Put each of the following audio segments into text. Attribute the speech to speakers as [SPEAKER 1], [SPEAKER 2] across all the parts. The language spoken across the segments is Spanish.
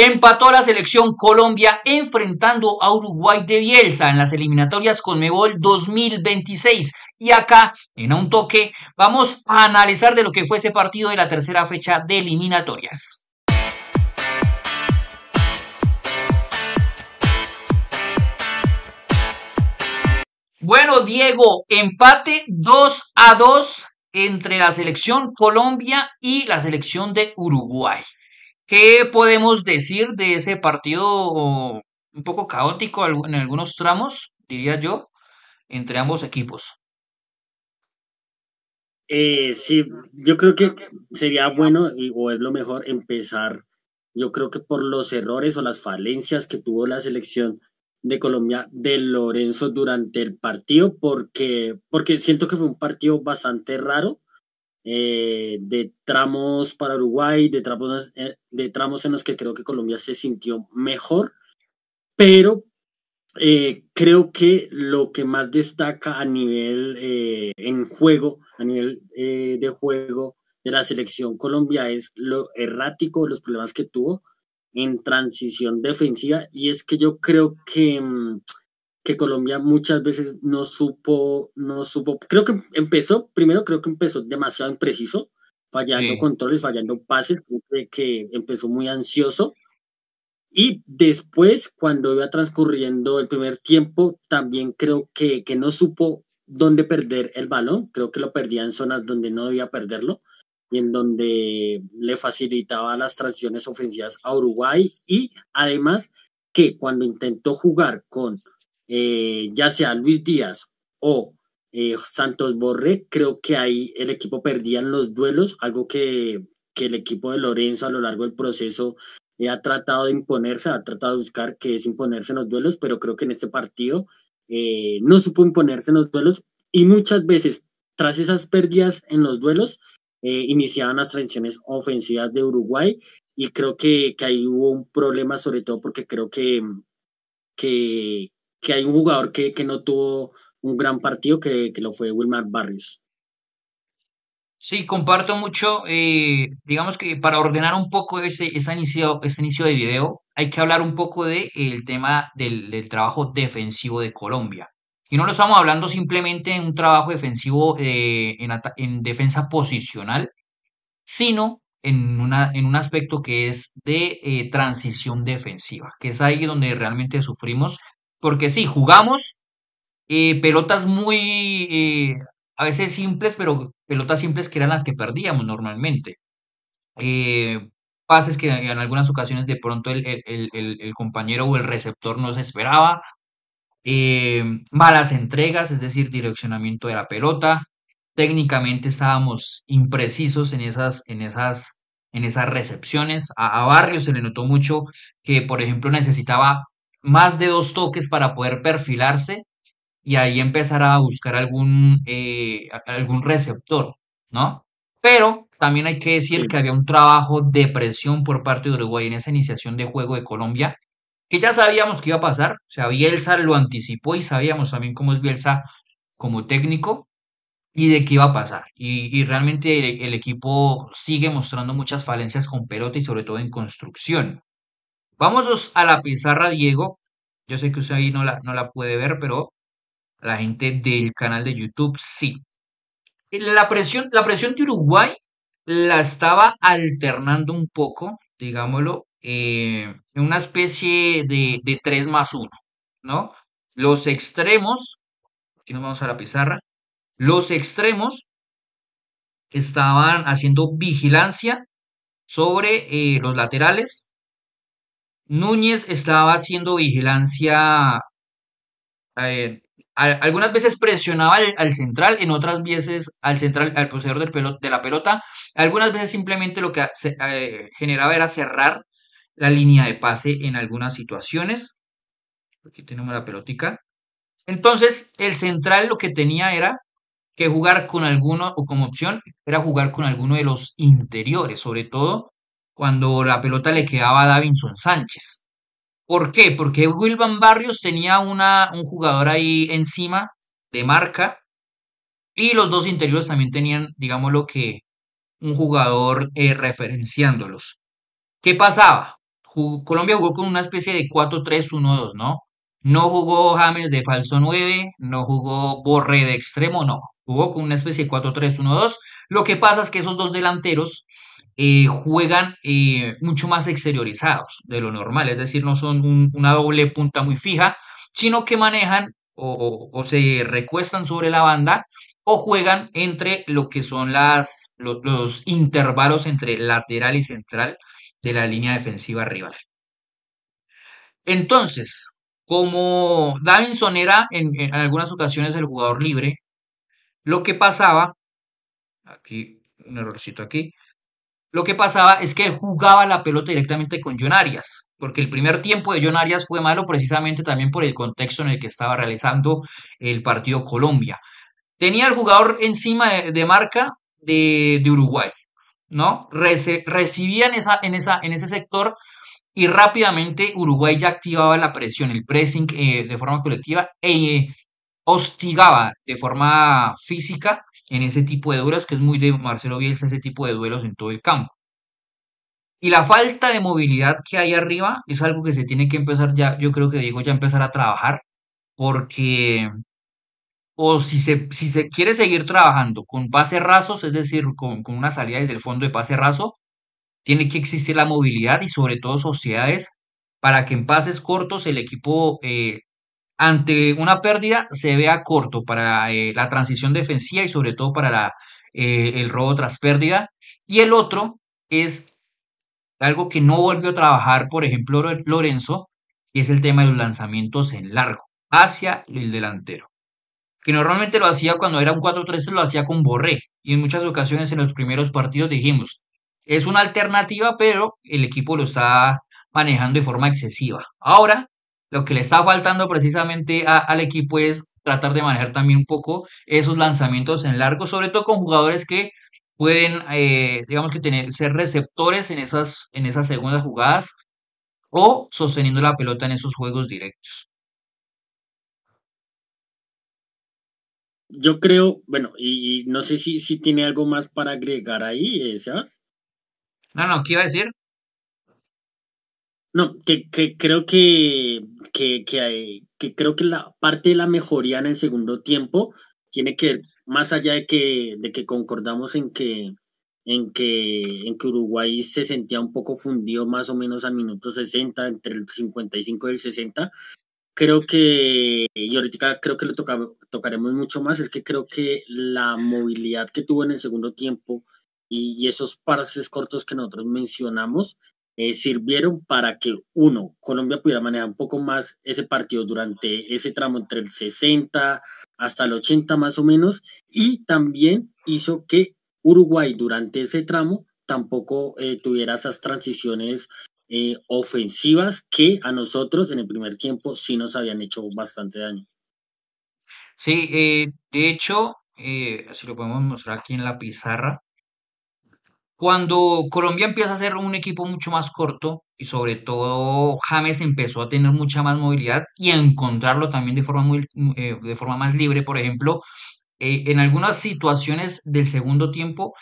[SPEAKER 1] Empató la selección Colombia enfrentando a Uruguay de Bielsa en las eliminatorias Conmebol 2026. Y acá, en un toque, vamos a analizar de lo que fue ese partido de la tercera fecha de eliminatorias. Bueno, Diego, empate 2-2 entre la selección Colombia y la selección de Uruguay. ¿Qué podemos decir de ese partido un poco caótico en algunos tramos, diría yo, entre ambos equipos?
[SPEAKER 2] Sí, yo creo que sería bueno o es lo mejor empezar, yo creo que por los errores o las falencias que tuvo la selección de Colombia de Lorenzo durante el partido, porque siento que fue un partido bastante raro, de tramos para Uruguay, de tramos en los que creo que Colombia se sintió mejor, pero creo que lo que más destaca a nivel en juego, a nivel de juego de la selección Colombia es lo errático, los problemas que tuvo en transición defensiva. Y es que yo creo que Colombia muchas veces no supo, creo que creo que empezó demasiado impreciso, fallando
[SPEAKER 1] Sí.
[SPEAKER 2] controles, fallando pases, creo que empezó muy ansioso y después, cuando iba transcurriendo el primer tiempo, también creo que no supo dónde perder el balón. Creo que lo perdía en zonas donde no debía perderlo y en donde le facilitaba las transiciones ofensivas a Uruguay. Y además que cuando intentó jugar con ya sea Luis Díaz o Santos Borré, creo que ahí el equipo perdía en los duelos, algo que el equipo de Lorenzo a lo largo del proceso ha tratado de imponerse, ha tratado de buscar que es imponerse en los duelos, pero creo que en este partido no supo imponerse en los duelos y muchas veces tras esas pérdidas en los duelos iniciaban las transiciones ofensivas de Uruguay y creo que ahí hubo un problema sobre todo porque creo que, que hay un jugador que no tuvo un gran partido que lo fue Wilmar Barrios.
[SPEAKER 1] Sí, comparto mucho. Digamos que para ordenar un poco ese inicio de video, hay que hablar un poco del tema del trabajo defensivo de Colombia. Y no lo estamos hablando simplemente en un trabajo defensivo en defensa posicional, sino en un aspecto que es de transición defensiva, que es ahí donde realmente sufrimos, porque sí, jugamos pelotas muy, a veces simples, pero pelotas simples que eran las que perdíamos normalmente. Eh, Pases que en algunas ocasiones de pronto el compañero o el receptor no se esperaba. Malas entregas, es decir, direccionamiento de la pelota. Técnicamente estábamos imprecisos en esas recepciones. A Barrios se le notó mucho que, por ejemplo, necesitaba más de 2 toques para poder perfilarse y ahí empezar a buscar algún receptor, ¿no? Pero también hay que decir
[SPEAKER 2] Sí,
[SPEAKER 1] que había un trabajo de presión por parte de Uruguay en esa iniciación de juego de Colombia, que ya sabíamos que iba a pasar, o sea, Bielsa lo anticipó y sabíamos también cómo es Bielsa como técnico y de qué iba a pasar. Y realmente el equipo sigue mostrando muchas falencias con pelota y sobre todo en construcción. Vámonos a la pizarra, Diego. Yo sé que usted ahí no la puede ver, pero la gente del canal de YouTube, sí. La presión de Uruguay la estaba alternando un poco, digámoslo, en una especie de 3+1, ¿no? Los extremos, aquí nos vamos a la pizarra, los extremos estaban haciendo vigilancia sobre los laterales. Núñez estaba haciendo vigilancia eh, algunas veces presionaba al central, en otras veces al central, al poseedor de la pelota. Algunas veces simplemente lo que generaba era cerrar la línea de pase en algunas situaciones. Aquí tenemos la pelotica. Entonces, el central lo que tenía era que jugar con alguno, o como opción, era jugar con alguno de los interiores, sobre todo cuando la pelota le quedaba a Davinson Sánchez. ¿Por qué? Porque Wilvan Barrios tenía un jugador ahí encima de marca y los dos interiores también tenían, digámoslo que, un jugador referenciándolos. ¿Qué pasaba? Colombia jugó con una especie de 4-3-1-2, ¿no? No jugó James de falso 9, no jugó Borré de extremo, no. Jugó con una especie de 4-3-1-2. Lo que pasa es que esos dos delanteros juegan mucho más exteriorizados de lo normal, es decir, no son una doble punta muy fija, sino que manejan o se recuestan sobre la banda o juegan entre lo que son los intervalos entre lateral y central de la línea defensiva rival. Entonces, como Davinson era en algunas ocasiones el jugador libre, lo que pasaba, aquí, un errorcito aquí, lo que pasaba es que él jugaba la pelota directamente con John Arias, porque el primer tiempo de John Arias fue malo precisamente también por el contexto en el que estaba realizando el partido Colombia. Tenía el jugador encima de marca de Uruguay, ¿no? Recibía en ese sector y rápidamente Uruguay ya activaba la presión, el pressing de forma colectiva e hostigaba de forma física en ese tipo de duelos, que es muy de Marcelo Bielsa, ese tipo de duelos en todo el campo. Y la falta de movilidad que hay arriba es algo que se tiene que empezar ya, yo creo que Diego ya empezar a trabajar, porque o si se quiere seguir trabajando con pases rasos, es decir, con una salida desde el fondo de pase raso, tiene que existir la movilidad y sobre todo sociedades para que en pases cortos el equipo ante una pérdida se vea corto para la transición defensiva y sobre todo para el robo tras pérdida. Y el otro es algo que no volvió a trabajar, por ejemplo, Lorenzo, y es el tema de los lanzamientos en largo hacia el delantero, que normalmente lo hacía cuando era un 4-3, lo hacía con Borré, y en muchas ocasiones en los primeros partidos dijimos, es una alternativa, pero el equipo lo está manejando de forma excesiva. Ahora, lo que le está faltando precisamente al equipo es tratar de manejar también un poco esos lanzamientos en largo, sobre todo con jugadores que pueden, digamos que ser receptores en esas segundas jugadas o sosteniendo la pelota en esos juegos directos.
[SPEAKER 2] Yo creo, bueno, y no sé si tiene algo más para agregar ahí, Sebas.
[SPEAKER 1] No, no, ¿qué iba a decir?
[SPEAKER 2] No, que creo que creo que la parte de la mejoría en el segundo tiempo tiene que ver más allá de que concordamos en que Uruguay se sentía un poco fundido más o menos al minuto 60 entre el 55 y el 60. Creo que, y ahorita creo que tocaremos mucho más, es que creo que la movilidad que tuvo en el segundo tiempo y esos pases cortos que nosotros mencionamos sirvieron para que, uno, Colombia pudiera manejar un poco más ese partido durante ese tramo entre el 60 hasta el 80 más o menos, y también hizo que Uruguay durante ese tramo tampoco tuviera esas transiciones ofensivas que a nosotros en el primer tiempo sí nos habían hecho bastante daño.
[SPEAKER 1] Sí, de hecho, si lo podemos mostrar aquí en la pizarra, cuando Colombia empieza a ser un equipo mucho más corto y sobre todo James empezó a tener mucha más movilidad y a encontrarlo también de forma más libre, por ejemplo, en algunas situaciones del segundo tiempo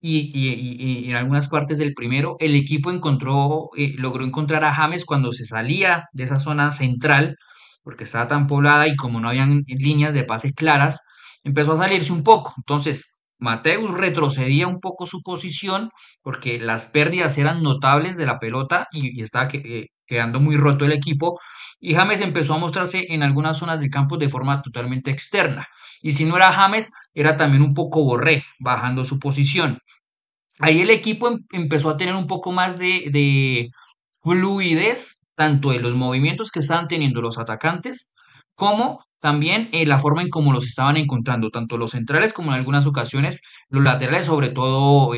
[SPEAKER 1] y en algunas partes del primero, el equipo logró encontrar a James cuando se salía de esa zona central, porque estaba tan poblada y como no habían líneas de pase claras, empezó a salirse un poco. Entonces, Mateus retrocedía un poco su posición porque las pérdidas eran notables de la pelota y estaba quedando muy roto el equipo. Y James empezó a mostrarse en algunas zonas del campo de forma totalmente externa. Y si no era James, era también un poco Borré, bajando su posición. Ahí el equipo empezó a tener un poco más de fluidez, tanto de los movimientos que estaban teniendo los atacantes, como también la forma en cómo los estaban encontrando, tanto los centrales como en algunas ocasiones los laterales, sobre todo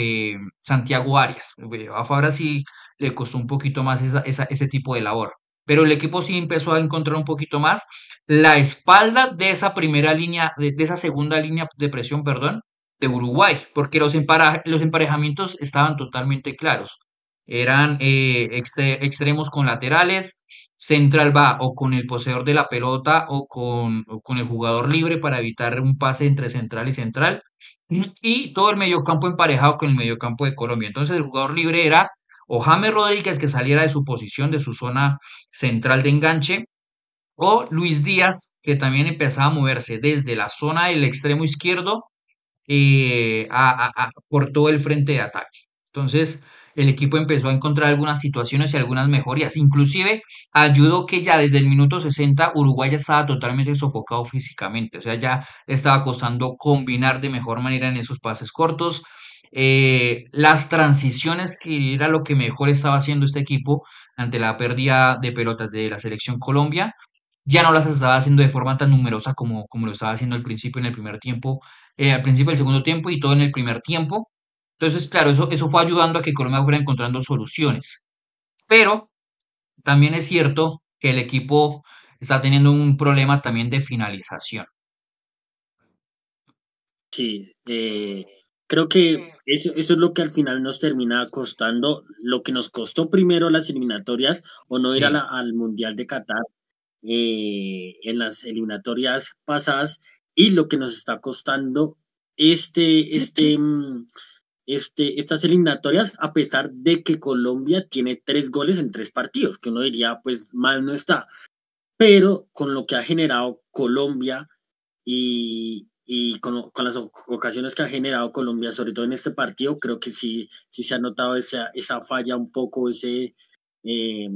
[SPEAKER 1] Santiago Arias. A Fabra sí le costó un poquito más ese tipo de labor, pero el equipo sí empezó a encontrar un poquito más la espalda de esa primera línea, de esa segunda línea de presión, perdón, de Uruguay, porque los emparejamientos estaban totalmente claros. Eran extremos con laterales, central va o con el poseedor de la pelota o con el jugador libre para evitar un pase entre central y central, y todo el mediocampo emparejado con el mediocampo de Colombia. Entonces el jugador libre era o James Rodríguez que saliera de su posición, de su zona central de enganche, o Luis Díaz que también empezaba a moverse desde la zona del extremo izquierdo por todo el frente de ataque. Entonces, el equipo empezó a encontrar algunas situaciones y algunas mejorías. Inclusive, ayudó que ya desde el minuto 60 Uruguay ya estaba totalmente sofocado físicamente. O sea, ya estaba costando combinar de mejor manera en esos pases cortos. Las transiciones, que era lo que mejor estaba haciendo este equipo ante la pérdida de pelotas de la selección Colombia, ya no las estaba haciendo de forma tan numerosa como lo estaba haciendo al principio en el primer tiempo, al principio del segundo tiempo y todo en el primer tiempo. Entonces, claro, eso fue ayudando a que Colombia fuera encontrando soluciones. Pero también es cierto que el equipo está teniendo un problema también de finalización.
[SPEAKER 2] Sí, creo que eso es lo que al final nos termina costando, lo que nos costó primero las eliminatorias o no ir a
[SPEAKER 1] Sí,
[SPEAKER 2] al Mundial de Qatar en las eliminatorias pasadas y lo que nos está costando estas eliminatorias, a pesar de que Colombia tiene 3 goles en 3 partidos, que uno diría, pues mal no está, pero con lo que ha generado Colombia y con las ocasiones que ha generado Colombia, sobre todo en este partido, creo que sí se ha notado esa falla un poco, eh,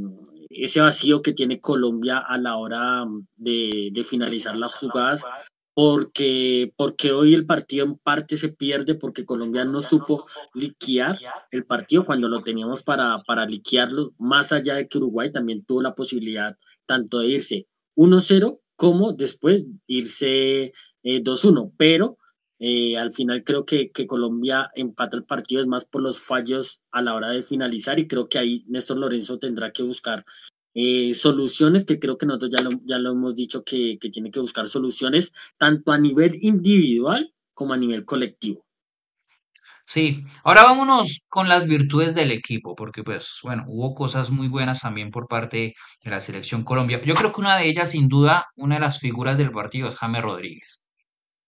[SPEAKER 2] ese vacío que tiene Colombia a la hora de finalizar las jugadas, porque hoy el partido en parte se pierde porque Colombia no supo liquear el partido cuando lo teníamos para liquearlo, más allá de que Uruguay también tuvo la posibilidad tanto de irse 1-0 como después irse 2-1, pero al final creo que Colombia empata el partido es más por los fallos a la hora de finalizar y creo que ahí Néstor Lorenzo tendrá que buscar soluciones, que creo que nosotros ya lo hemos dicho que tiene que buscar soluciones tanto a nivel individual como a nivel colectivo.
[SPEAKER 1] sí. Ahora vámonos con las virtudes del equipo, porque pues bueno, hubo cosas muy buenas también por parte de la selección Colombia. Yo creo que una de ellas, sin duda, una de las figuras del partido es James Rodríguez,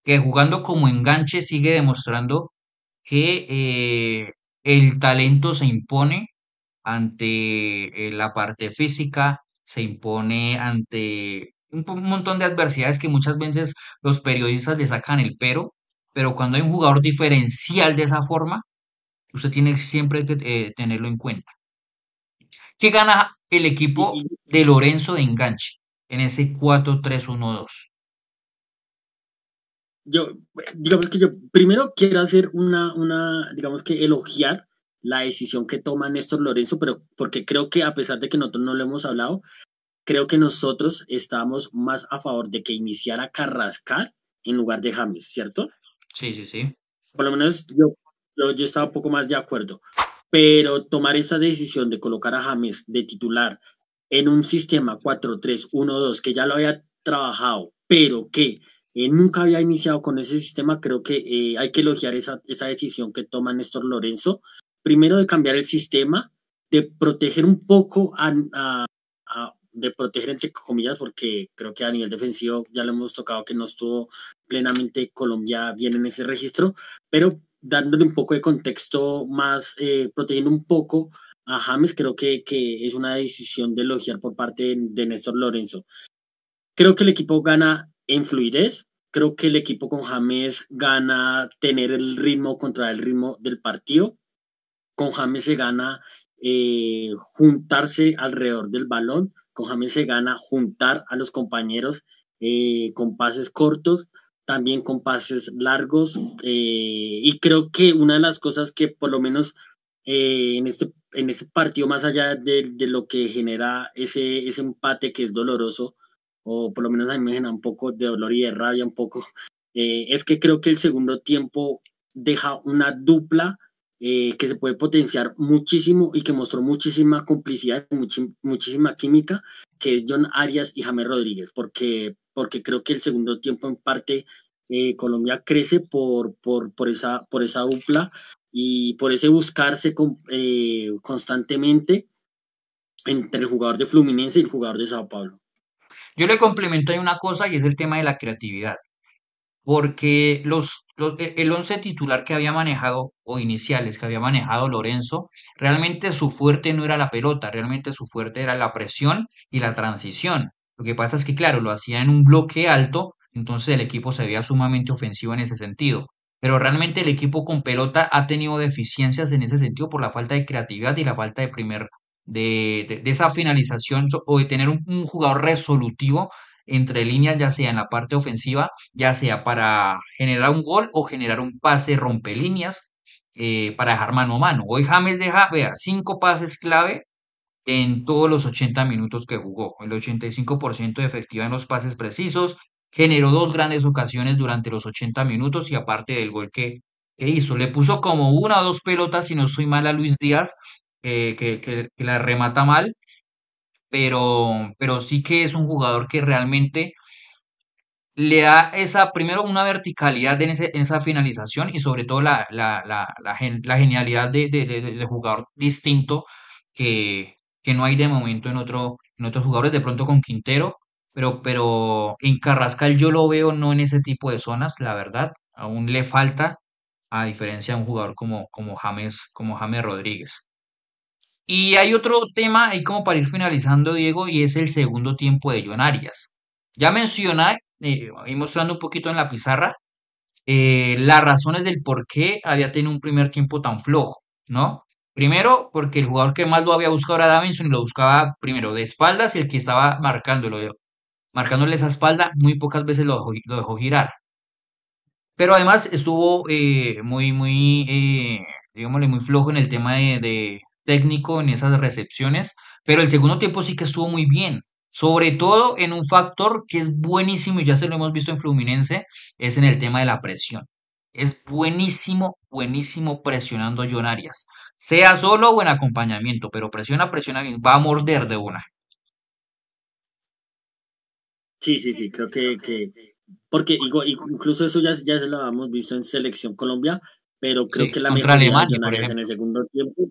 [SPEAKER 1] que jugando como enganche sigue demostrando que el talento se impone ante la parte física, se impone ante un montón de adversidades que muchas veces los periodistas le sacan el pero cuando hay un jugador diferencial de esa forma, usted tiene siempre que tenerlo en cuenta. ¿Qué gana el equipo
[SPEAKER 2] Y
[SPEAKER 1] de Lorenzo de enganche en ese 4-3-1-2?
[SPEAKER 2] yo, digamos que yo primero quiero hacer digamos que elogiar la decisión que toma Néstor Lorenzo, pero porque creo que a pesar de que nosotros no lo hemos hablado, creo que nosotros estábamos más a favor de que iniciara Carrascal en lugar de James, ¿cierto?
[SPEAKER 1] Sí, sí, sí.
[SPEAKER 2] Por lo menos yo estaba un poco más de acuerdo. Pero tomar esa decisión de colocar a James de titular en un sistema 4-3-1-2 que ya lo había trabajado, pero que nunca había iniciado con ese sistema, creo que hay que elogiar esa decisión que toma Néstor Lorenzo. Primero de cambiar el sistema, de proteger un poco de proteger entre comillas, porque creo que a nivel defensivo ya lo hemos tocado que no estuvo plenamente Colombia bien en ese registro, pero dándole un poco de contexto más, protegiendo un poco a James, creo que es una decisión de elogiar por parte de Néstor Lorenzo. Creo que el equipo gana en fluidez, creo que el equipo con James gana tener el ritmo contra el ritmo del partido, con James se gana juntarse alrededor del balón, con James se gana juntar a los compañeros con pases cortos, también con pases largos, y creo que una de las cosas que por lo menos en este partido, más allá de lo que genera ese empate que es doloroso, o por lo menos a mí me genera un poco de dolor y de rabia un poco, es que creo que el segundo tiempo deja una dupla que se puede potenciar muchísimo y que mostró muchísima complicidad, muchísima química, que es John Arias y James Rodríguez, porque creo que el segundo tiempo en parte Colombia crece por esa dupla y por ese buscarse constantemente entre el jugador de Fluminense y el jugador de Sao Paulo.
[SPEAKER 1] Yo le complemento ahí una cosa y es el tema de la creatividad, porque el once titular que había manejado o iniciales que había manejado Lorenzo, realmente su fuerte no era la pelota, realmente su fuerte era la presión y la transición. Lo que pasa es que, claro, lo hacía en un bloque alto, entonces el equipo se veía sumamente ofensivo en ese sentido. Pero realmente el equipo con pelota ha tenido deficiencias en ese sentido por la falta de creatividad y la falta de de esa finalización o de tener un jugador resolutivo entre líneas, ya sea en la parte ofensiva, ya sea para generar un gol o generar un pase rompelíneas para dejar mano a mano. Hoy James deja, vea, 5 pases clave en todos los 80 minutos que jugó, el 85% de efectividad en los pases precisos, generó dos grandes ocasiones durante los 80 minutos y aparte del gol que hizo, le puso como una o dos pelotas, si no estoy mal, a Luis Díaz, que la remata mal, pero sí que es un jugador que realmente le da esa, primero, una verticalidad en esa finalización y sobre todo la genialidad de jugador distinto que, que no hay de momento en otros jugadores, de pronto con Quintero, pero en Carrascal yo lo veo no en ese tipo de zonas, la verdad, aún le falta, a diferencia de un jugador como James Rodríguez. Y hay otro tema ahí como para ir finalizando, Diego, y es el segundo tiempo de John Arias. Ya mencioné, ahí mostrando un poquito en la pizarra, las razones del por qué había tenido un primer tiempo tan flojo, ¿no? Primero, porque el jugador que más lo había buscado era Davinson y lo buscaba primero de espaldas y el que estaba marcándole esa espalda muy pocas veces lo dejó girar. Pero además estuvo digámosle, muy flojo en el tema de técnico en esas recepciones, pero el segundo tiempo sí que estuvo muy bien, sobre todo en un factor que es buenísimo y ya se lo hemos visto en Fluminense, es en el tema de la presión. Es buenísimo, buenísimo presionando a John Arias, sea solo o en acompañamiento, pero presiona, presiona bien, va a morder de una.
[SPEAKER 2] Sí, sí, sí, creo porque incluso eso ya se lo habíamos visto en Selección Colombia, pero creo
[SPEAKER 1] Sí,
[SPEAKER 2] que la
[SPEAKER 1] contra
[SPEAKER 2] mejoría de
[SPEAKER 1] Alemania,
[SPEAKER 2] John
[SPEAKER 1] por
[SPEAKER 2] Arias en
[SPEAKER 1] ejemplo.
[SPEAKER 2] el segundo tiempo,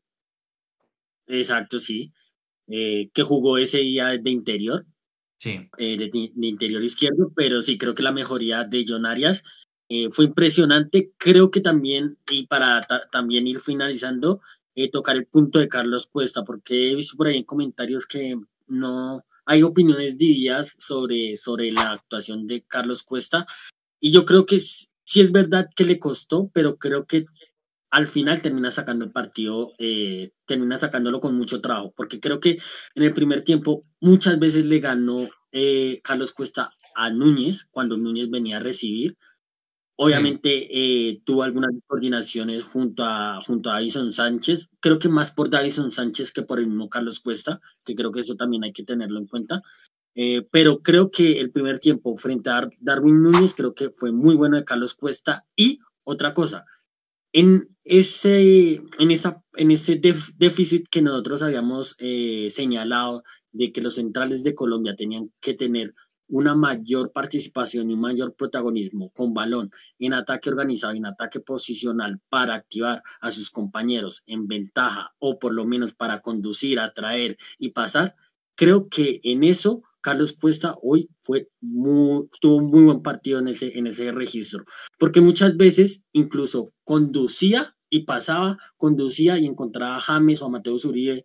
[SPEAKER 2] exacto, sí, que jugó ese día de interior,
[SPEAKER 1] Sí.
[SPEAKER 2] de interior izquierdo, pero sí creo que la mejoría de John Arias fue impresionante. Creo que también, y para también ir finalizando, tocar el punto de Carlos Cuesta, porque he visto por ahí en comentarios que no hay opiniones divididas sobre la actuación de Carlos Cuesta, y yo creo que sí es verdad que le costó, pero creo que al final termina sacando el partido, termina sacándolo con mucho trabajo, porque creo que en el primer tiempo muchas veces le ganó Carlos Cuesta a Núñez cuando Núñez venía a recibir.
[SPEAKER 1] Sí.
[SPEAKER 2] Obviamente tuvo algunas coordinaciones junto a Davison Sánchez, creo que más por Davison Sánchez que por el mismo Carlos Cuesta, que creo que eso también hay que tenerlo en cuenta. Pero creo que el primer tiempo frente a Darwin Núñez creo que fue muy bueno de Carlos Cuesta. Y otra cosa, en ese déficit que nosotros habíamos señalado de que los centrales de Colombia tenían que tener una mayor participación y un mayor protagonismo con balón en ataque organizado y en ataque posicional para activar a sus compañeros en ventaja o por lo menos para conducir, atraer y pasar, creo que en eso Carlos Cuesta hoy tuvo un muy buen partido en ese registro, porque muchas veces incluso conducía y pasaba, conducía y encontraba a James o a Mateo Uribe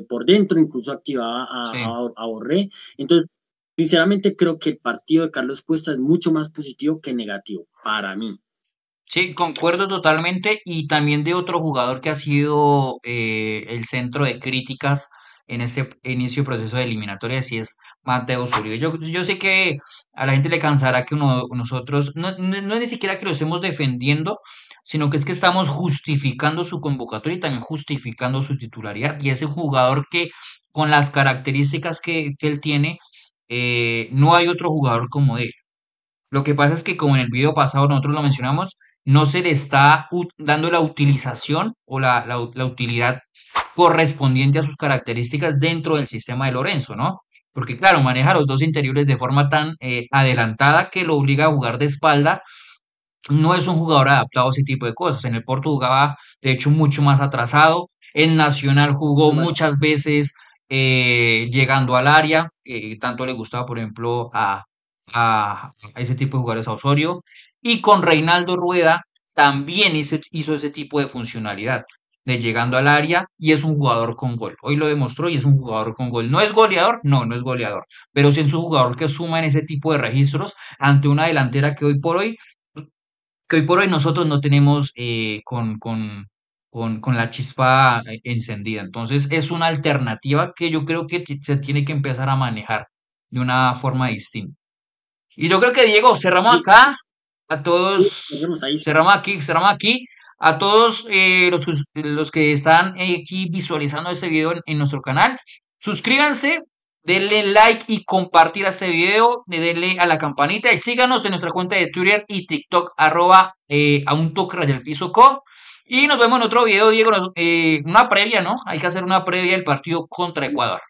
[SPEAKER 2] por dentro, incluso activaba
[SPEAKER 1] Sí.
[SPEAKER 2] a Borré. Entonces, sinceramente creo que el partido de Carlos Cuesta es mucho más positivo que negativo para mí.
[SPEAKER 1] Sí, concuerdo totalmente. Y también de otro jugador que ha sido el centro de críticas en este inicio de proceso de eliminatorias y es Mateo Zuribe. Yo sé que a la gente le cansará que nosotros, no es ni siquiera que lo estemos defendiendo, sino que es que estamos justificando su convocatoria y también justificando su titularidad. Y ese jugador que con las características que él tiene, no hay otro jugador como él. Lo que pasa es que como en el video pasado nosotros lo mencionamos, no se le está dando la utilización o la utilidad correspondiente a sus características dentro del sistema de Lorenzo, ¿no? Porque claro, maneja los dos interiores de forma tan adelantada que lo obliga a jugar de espalda. No es un jugador adaptado a ese tipo de cosas. En el Porto jugaba, de hecho, mucho más atrasado. En Nacional jugó
[SPEAKER 2] Mucho más.
[SPEAKER 1] muchas veces llegando al área, que tanto le gustaba, por ejemplo, a ese tipo de jugadores a Osorio. Y con Reinaldo Rueda también hizo ese tipo de funcionalidad, de llegando al área y es un jugador con gol. Hoy lo demostró y es un jugador con gol. ¿No es goleador? No, no es goleador. Pero sí es un jugador que suma en ese tipo de registros ante una delantera que hoy por hoy nosotros no tenemos con la chispa encendida. Entonces es una alternativa que yo creo que se tiene que empezar a manejar de una forma distinta. Y yo creo que Diego, cerramos
[SPEAKER 2] Sí,
[SPEAKER 1] acá a
[SPEAKER 2] sí,
[SPEAKER 1] todos,
[SPEAKER 2] dejemos ahí.
[SPEAKER 1] cerramos aquí a todos los que están aquí visualizando este video en nuestro canal. Suscríbanse, denle like y compartir a este video, denle a la campanita y síganos en nuestra cuenta de Twitter y TikTok a un toque raya piso co. Y nos vemos en otro video, Diego, una previa, ¿no? Hay que hacer una previa del partido contra Ecuador.